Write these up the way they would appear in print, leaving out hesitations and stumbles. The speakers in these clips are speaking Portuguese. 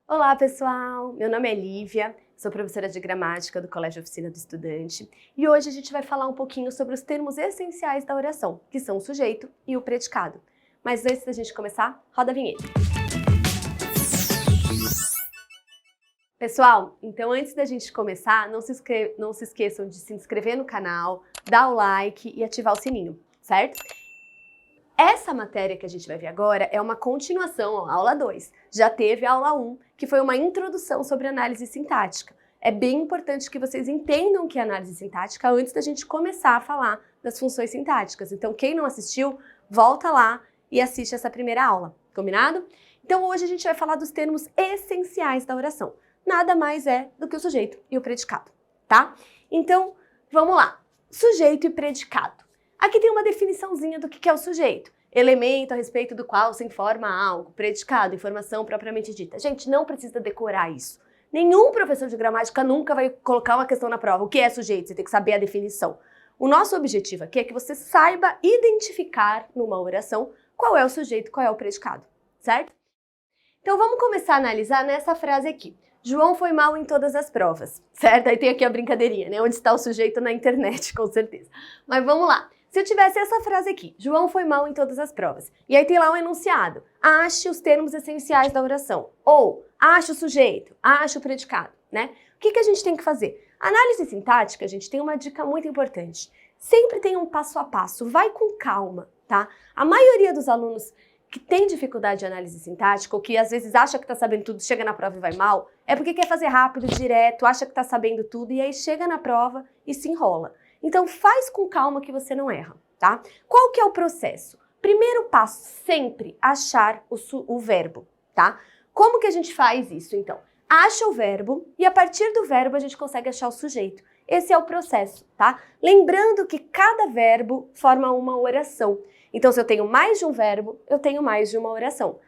Olá, pessoal! Meu nome é Lívia, sou professora de gramática do Colégio Oficina do Estudante e hoje a gente vai falar um pouquinho sobre os termos essenciais da oração, que são o sujeito e o predicado. Mas antes da gente começar, roda a vinheta. Pessoal, então antes da gente começar, não se esqueçam de se inscrever no canal, dar o like e ativar o sininho, certo? Essa matéria que a gente vai ver agora é uma continuação, a aula 2. Já teve a aula 1, que foi uma introdução sobre análise sintática. É bem importante que vocês entendam o que é análise sintática antes da gente começar a falar das funções sintáticas. Então, quem não assistiu, volta lá e assiste essa primeira aula, combinado? Então, hoje a gente vai falar dos termos essenciais da oração. Nada mais é do que o sujeito e o predicado, tá? Então, vamos lá. Sujeito e predicado. Aqui tem uma definiçãozinha do que é o sujeito. Elemento a respeito do qual se informa algo. Predicado, informação propriamente dita. Gente, não precisa decorar isso. Nenhum professor de gramática nunca vai colocar uma questão na prova. O que é sujeito? Você tem que saber a definição. O nosso objetivo aqui é que você saiba identificar numa oração qual é o sujeito e qual é o predicado, certo? Então vamos começar a analisar nessa frase aqui. João foi mal em todas as provas, certo? Aí tem aqui a brincadeirinha, né? Onde está o sujeito na internet, com certeza. Mas vamos lá. Se eu tivesse essa frase aqui, João foi mal em todas as provas, e aí tem lá um enunciado, ache os termos essenciais da oração, ou ache o sujeito, ache o predicado, né? O que a gente tem que fazer? Análise sintática, a gente tem uma dica muito importante. Sempre tem um passo a passo, vai com calma, tá? A maioria dos alunos que tem dificuldade de análise sintática, ou que às vezes acha que tá sabendo tudo, chega na prova e vai mal, é porque quer fazer rápido, direto, acha que tá sabendo tudo, e aí chega na prova e se enrola. Então faz com calma que você não erra, tá? Qual que é o processo? Primeiro passo, sempre achar o verbo, tá? Como que a gente faz isso, então? Acha o verbo e a partir do verbo a gente consegue achar o sujeito. Esse é o processo, tá? Lembrando que cada verbo forma uma oração. Então, se eu tenho mais de um verbo, eu tenho mais de uma oração.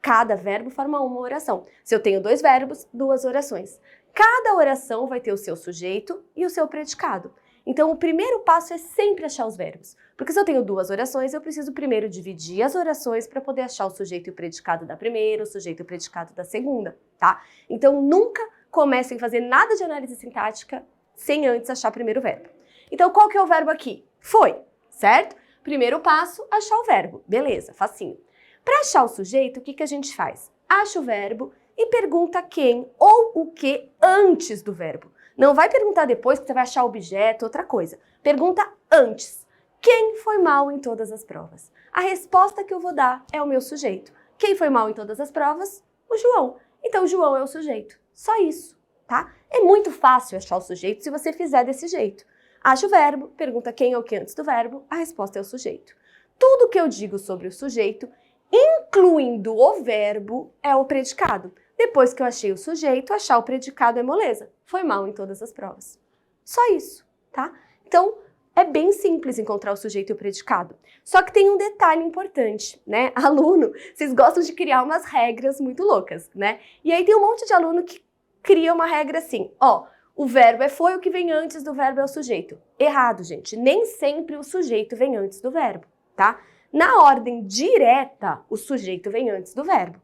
Cada verbo forma uma oração. Se eu tenho dois verbos, duas orações. Cada oração vai ter o seu sujeito e o seu predicado. Então, o primeiro passo é sempre achar os verbos. Porque se eu tenho duas orações, eu preciso primeiro dividir as orações para poder achar o sujeito e o predicado da primeira, o sujeito e o predicado da segunda, tá? Então, nunca comecem a fazer nada de análise sintática sem antes achar primeiro o verbo. Então, qual que é o verbo aqui? Foi, certo? Primeiro passo, achar o verbo. Beleza, facinho. Para achar o sujeito, o que a gente faz? Acha o verbo e pergunta quem ou o que antes do verbo. Não vai perguntar depois que você vai achar objeto, outra coisa. Pergunta antes. Quem foi mal em todas as provas? A resposta que eu vou dar é o meu sujeito. Quem foi mal em todas as provas? O João. Então, o João é o sujeito. Só isso, tá? É muito fácil achar o sujeito se você fizer desse jeito. Acha o verbo, pergunta quem ou o que antes do verbo, a resposta é o sujeito. Tudo que eu digo sobre o sujeito, incluindo o verbo, é o predicado. Depois que eu achei o sujeito, achar o predicado é moleza. Foi mal em todas as provas. Só isso, tá? Então, é bem simples encontrar o sujeito e o predicado. Só que tem um detalhe importante, né? Aluno, vocês gostam de criar umas regras muito loucas, né? E aí tem um monte de aluno que cria uma regra assim, ó, o verbo é foi, o que vem antes do verbo é o sujeito. Errado, gente. Nem sempre o sujeito vem antes do verbo, tá? Na ordem direta, o sujeito vem antes do verbo.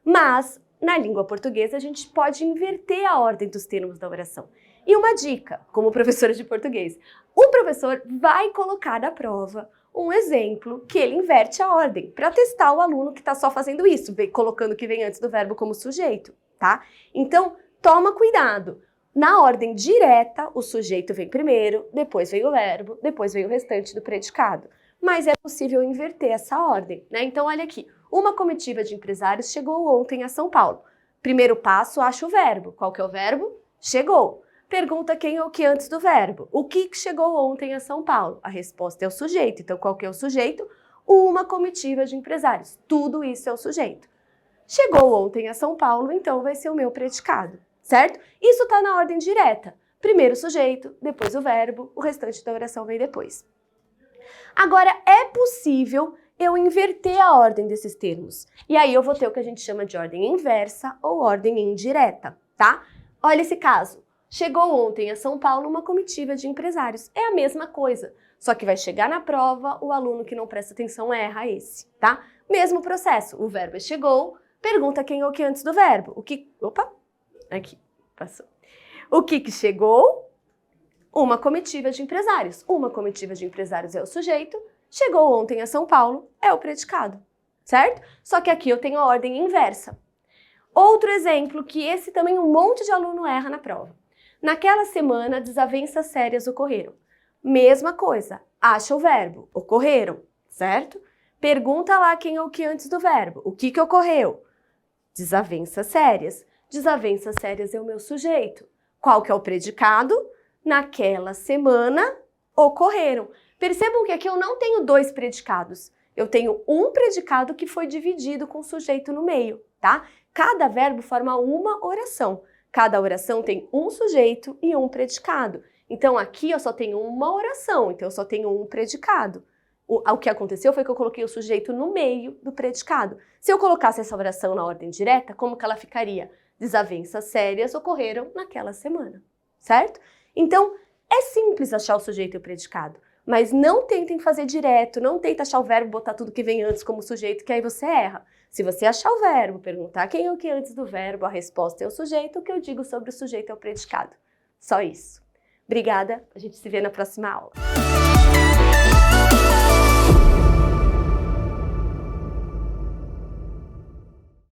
Mas na língua portuguesa, a gente pode inverter a ordem dos termos da oração. E uma dica, como professora de português, o professor vai colocar na prova um exemplo que ele inverte a ordem, para testar o aluno que está só fazendo isso, colocando o que vem antes do verbo como sujeito, tá? Então, toma cuidado. Na ordem direta, o sujeito vem primeiro, depois vem o verbo, depois vem o restante do predicado. Mas é possível inverter essa ordem, né? Então, olha aqui. Uma comitiva de empresários chegou ontem a São Paulo. Primeiro passo, acha o verbo. Qual que é o verbo? Chegou. Pergunta quem ou o que antes do verbo. O que chegou ontem a São Paulo? A resposta é o sujeito. Então, qual que é o sujeito? Uma comitiva de empresários. Tudo isso é o sujeito. Chegou ontem a São Paulo, então vai ser o meu predicado, certo? Isso está na ordem direta. Primeiro o sujeito, depois o verbo, o restante da oração vem depois. Agora, é possível eu inverter a ordem desses termos. E aí eu vou ter o que a gente chama de ordem inversa ou ordem indireta, tá? Olha esse caso. Chegou ontem a São Paulo uma comitiva de empresários. É a mesma coisa, só que vai chegar na prova, o aluno que não presta atenção erra esse, tá? Mesmo processo, o verbo é chegou, Pergunta quem ou que antes do verbo. Opa, aqui, passou. O que chegou? Uma comitiva de empresários. Uma comitiva de empresários é o sujeito. Chegou ontem a São Paulo é o predicado, certo? Só que aqui eu tenho a ordem inversa. Outro exemplo, que esse também um monte de aluno erra na prova. Naquela semana, desavenças sérias ocorreram. Mesma coisa, acha o verbo, ocorreram, certo? Pergunta lá quem ou que antes do verbo. O que ocorreu? Desavenças sérias. Desavenças sérias é o meu sujeito. Qual que é o predicado? Naquela semana ocorreram. Percebam que aqui eu não tenho dois predicados. Eu tenho um predicado que foi dividido com o sujeito no meio, tá? Cada verbo forma uma oração. Cada oração tem um sujeito e um predicado. Então aqui eu só tenho uma oração, então eu só tenho um predicado. O que aconteceu foi que eu coloquei o sujeito no meio do predicado. Se eu colocasse essa oração na ordem direta, como que ela ficaria? Desavenças sérias ocorreram naquela semana, certo? Então, é simples achar o sujeito e o predicado, mas não tentem fazer direto, não tenta achar o verbo, botar tudo que vem antes como sujeito, que aí você erra. Se você achar o verbo, perguntar quem é o que antes do verbo, a resposta é o sujeito, o que eu digo sobre o sujeito é o predicado. Só isso. Obrigada, a gente se vê na próxima aula.